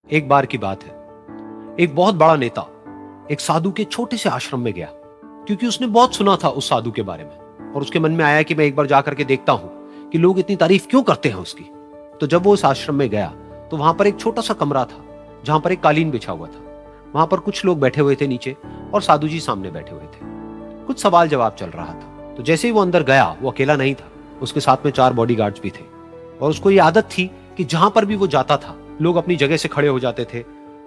एक बार की बात है, एक बहुत बड़ा नेता एक साधु के छोटे से आश्रम में गया, क्योंकि उसने बहुत सुना था उस साधु के बारे में और उसके मन में आया कि मैं एक बार जाकर के देखता हूं कि लोग इतनी तारीफ क्यों करते हैं उसकी। तो जब वो उस आश्रम में गया तो वहां पर एक छोटा सा कमरा था जहां पर एक कालीन बिछा हुआ था। वहां पर कुछ लोग बैठे हुए थे नीचे और साधु जी सामने बैठे हुए थे। कुछ सवाल जवाब चल रहा था। तो जैसे ही वो अंदर गया, वो अकेला नहीं था, उसके साथ में 4 बॉडीगार्ड्स भी थे और उसको ये आदत थी कि जहां पर भी वो जाता था लोग अपनी जगह से खड़े हो जाते थे,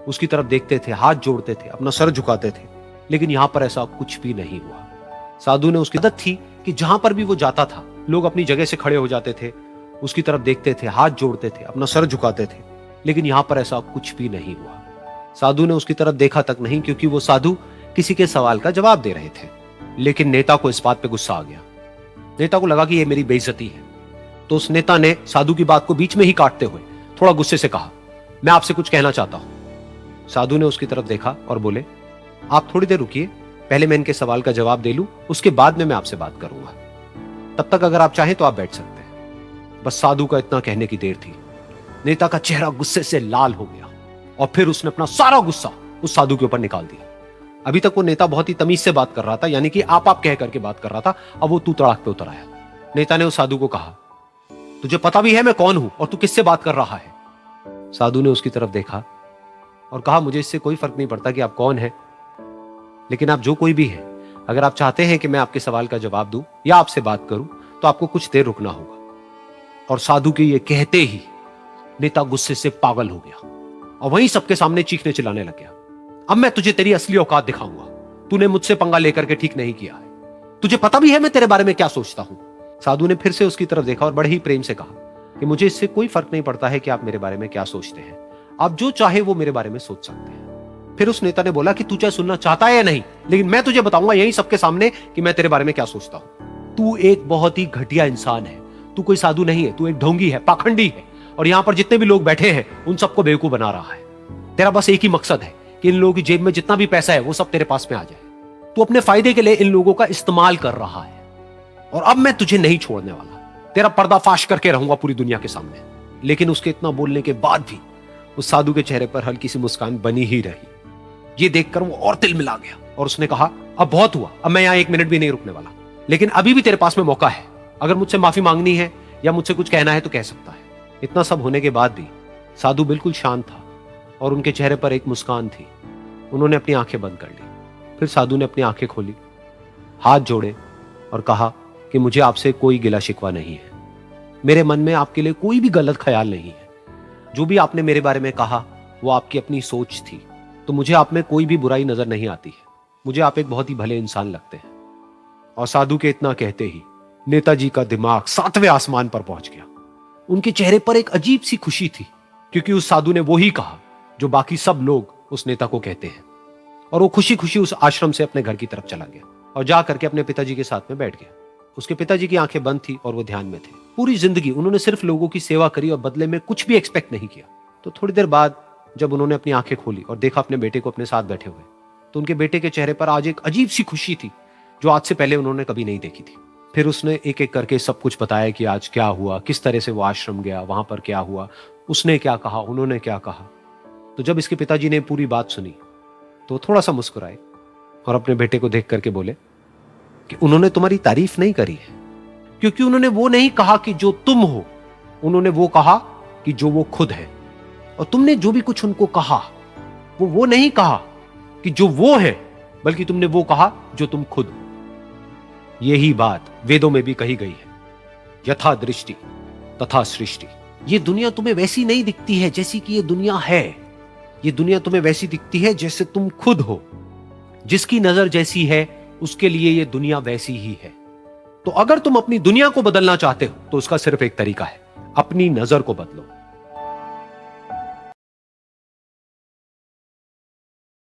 उसकी तरफ देखते थे, हाथ जोड़ते थे, अपना सर झुकाते थे। लेकिन यहां पर ऐसा कुछ भी नहीं हुआ। साधु ने उसकी आदत थी कि जहां पर भी वो जाता था लोग अपनी जगह से खड़े हो जाते थे, उसकी तरफ देखते थे, हाथ जोड़ते थे, अपना सर झुकाते थे। लेकिन यहां पर ऐसा कुछ भी नहीं हुआ। साधु ने उसकी तरफ देखा तक नहीं, क्योंकि वो साधु किसी के सवाल का जवाब दे रहे थे। लेकिन नेता को इस बात पे गुस्सा आ गया। नेता को लगा कि ये मेरी बेइज्जती है। तो उस नेता ने साधु की बात को बीच में ही काटते हुए थोड़ा गुस्से से कहा, मैं आपसे कुछ कहना चाहता हूं। साधु ने उसकी तरफ देखा और बोले, आप थोड़ी देर रुकिए, पहले मैं इनके सवाल का जवाब दे लूं, उसके बाद में मैं आपसे बात करूंगा। तब तक अगर आप चाहें तो आप बैठ सकते हैं। बस साधु का इतना कहने की देर थी। नेता का चेहरा गुस्से से लाल हो गया और फिर उसने अपना सारा गुस्सा उस साधु के ऊपर निकाल दिया। अभी तक वो नेता बहुत ही तमीज से बात कर रहा था, यानी कि आप कह करके बात कर रहा था। अब वो तू तड़ाक पे उतर आया। नेता ने उस साधु को कहा, तुझे पता भी है मैं कौन हूं और तू किससे बात कर रहा है? साधु ने उसकी तरफ देखा और कहा, मुझे इससे कोई फर्क नहीं पड़ता कि आप कौन हैं, लेकिन आप जो कोई भी हैं, अगर आप चाहते हैं कि मैं आपके सवाल का जवाब दूं या आपसे बात करूं तो आपको कुछ देर रुकना होगा। और साधु के ये कहते ही नेता गुस्से से पागल हो गया और वहीं सबके सामने चीखने चिल्लाने लग गया, अब मैं तुझे तेरी असली औकात दिखाऊंगा। तूने मुझसे पंगा लेकर के ठीक नहीं किया है। तुझे पता भी है मैं तेरे बारे में क्या सोचता हूं। साधु ने फिर से उसकी तरफ देखा और बड़े ही प्रेम से कहा कि मुझे इससे कोई फर्क नहीं पड़ता है कि आप मेरे बारे में क्या सोचते हैं। आप जो चाहे वो मेरे बारे में सोच सकते हैं। फिर उस नेता ने बोला कि तू चाहे सुनना चाहता है या नहीं, लेकिन मैं तुझे बताऊंगा यही सबके सामने कि मैं तेरे बारे में क्या सोचता हूं। तू एक बहुत ही घटिया इंसान है। तू कोई साधु नहीं है, तू एक ढोंगी है, पाखंडी है और यहां पर जितने भी लोग बैठे हैं उन सबको बेवकूफ बना रहा है। तेरा बस एक ही मकसद है कि इन लोगों की जेब में जितना भी पैसा है वो सब तेरे पास में आ जाए। तू अपने फायदे के लिए इन लोगों का इस्तेमाल कर रहा है और अब मैं तुझे नहीं छोड़ने वाला। तेरा पर्दाफाश करके रहूंगा पूरी दुनिया के सामने। लेकिन उसके इतना बोलने के बाद भी उस साधु के चेहरे पर हल्की सी मुस्कान बनी ही रही। ये देखकर वो और तिल मिला गया और उसने कहा, अब बहुत हुआ, अब मैं यहां 1 मिनट भी नहीं रुकने वाला। लेकिन अभी भी तेरे पास में मौका है। अगर मुझसे माफी मांगनी है या मुझसे कुछ कहना है तो कह सकता है। इतना सब होने के बाद भी साधु बिल्कुल शांत था और उनके चेहरे पर एक मुस्कान थी। उन्होंने अपनी आंखें बंद कर ली। फिर साधु ने अपनी आंखें खोली, हाथ जोड़े और कहा कि मुझे आपसे कोई गिला शिकवा नहीं है। मेरे मन में आपके लिए कोई भी गलत ख्याल नहीं है। जो भी आपने मेरे बारे में कहा वो आपकी अपनी सोच थी, तो मुझे आप में कोई भी बुराई नजर नहीं आती है। मुझे आप एक बहुत ही भले इंसान लगते हैं। और साधु के इतना कहते ही नेताजी का दिमाग 7वें आसमान पर पहुंच गया। उनके चेहरे पर एक अजीब सी खुशी थी, क्योंकि उस साधु ने वो ही कहा जो बाकी सब लोग उस नेता को कहते हैं। और वो खुशी खुशी उस आश्रम से अपने घर की तरफ चला गया और जा करके अपने पिताजी के साथ में बैठ गया। उसके पिताजी की आंखें बंद थी और वो ध्यान में थे। पूरी जिंदगी उन्होंने सिर्फ लोगों की सेवा करी और बदले में कुछ भी एक्सपेक्ट नहीं किया। तो थोड़ी देर बाद जब उन्होंने अपनी आंखें खोली और देखा अपने बेटे को अपने साथ बैठे हुए, तो उनके बेटे के चेहरे पर आज एक अजीब सी खुशी थी जो आज से पहले उन्होंने कभी नहीं देखी थी। फिर उसने एक एक करके सब कुछ बताया कि आज क्या हुआ, किस तरह से वो आश्रम गया, वहां पर क्या हुआ, उसने क्या कहा, उन्होंने क्या कहा। तो जब इसके पिताजी ने पूरी बात सुनी तो थोड़ा सा मुस्कुराए और अपने बेटे को देख करके बोले कि उन्होंने तुम्हारी तारीफ नहीं करी है, क्योंकि उन्होंने वो नहीं कहा कि जो तुम हो, उन्होंने वो कहा कि जो वो खुद है। और तुमने जो भी कुछ उनको कहा वो नहीं कहा कि जो वो है, बल्कि तुमने वो कहा जो तुम खुद हो। यही बात वेदों में भी कही गई है, यथा दृष्टि तथा सृष्टि। ये दुनिया तुम्हें वैसी नहीं दिखती है जैसी कि ये दुनिया है। ये दुनिया तुम्हें वैसी दिखती है जैसे तुम खुद हो। जिसकी नजर जैसी है उसके लिए ये दुनिया वैसी ही है। तो अगर तुम अपनी दुनिया को बदलना चाहते हो तो उसका सिर्फ एक तरीका है, अपनी नजर को बदलो।